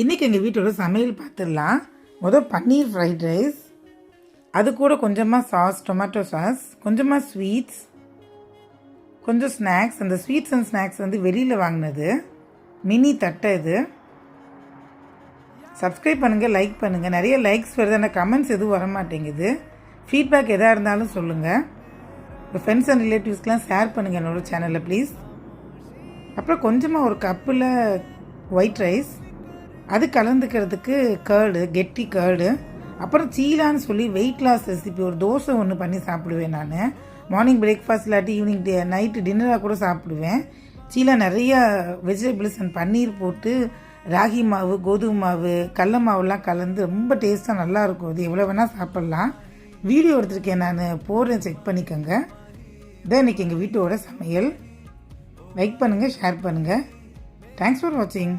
இன்றைக்கி எங்கள் வீட்டோட சமையல் பார்த்துடலாம். பன்னீர் ஃப்ரைட் ரைஸ், அது கூட கொஞ்சமாக சாஸ், டொமேட்டோ சாஸ், கொஞ்சமாக ஸ்வீட்ஸ், கொஞ்சம் ஸ்நாக்ஸ். அந்த ஸ்வீட்ஸ் அண்ட் ஸ்நாக்ஸ் வெளியில் வாங்கினது, மினி தட்டை. இது சப்ஸ்கிரைப் பண்ணுங்கள், லைக் பண்ணுங்கள். நிறைய லைக்ஸ் வருது, ஆனால் கமெண்ட்ஸ் எதுவும் வர மாட்டேங்குது. ஃபீட்பேக் எதாக இருந்தாலும் சொல்லுங்கள். இப்போ ஃப்ரெண்ட்ஸ் அண்ட் ரிலேட்டிவ்ஸ்க்கெலாம் ஷேர் பண்ணுங்கள் என்னோடய சேனலில் ப்ளீஸ். அப்புறம் கொஞ்சமாக ஒரு கப்பில் ஒயிட் ரைஸ், அது கலந்துக்கிறதுக்கு கேர்டு, கெட்டி கேர்டு. அப்புறம் சீலான்னு சொல்லி வெயிட் லாஸ் ரெசிபி, ஒரு தோசை ஒன்று பண்ணி சாப்பிடுவேன் நான். மார்னிங் பிரேக்ஃபாஸ்ட் இல்லாட்டி ஈவினிங் நைட்டு டின்னராக கூட சாப்பிடுவேன். சீலா நிறைய வெஜிடபிள்ஸ் அண்ட் பன்னீர் போட்டு ராகி மாவு, கோதுமை மாவு, கடல மாவுலாம் கலந்து ரொம்ப டேஸ்ட்டாக நல்லாயிருக்கும். இது எவ்வளோ வேணால் சாப்பிட்லாம். வீடியோ எடுத்துருக்கேன் நான், போடுறேன், செக் பண்ணிக்கோங்க. இதான் இன்றைக்கி எங்கள் வீட்டோட சமையல். லைக் பண்ணுங்கள், ஷேர் பண்ணுங்கள். தேங்க்ஸ் ஃபார் வாட்சிங்.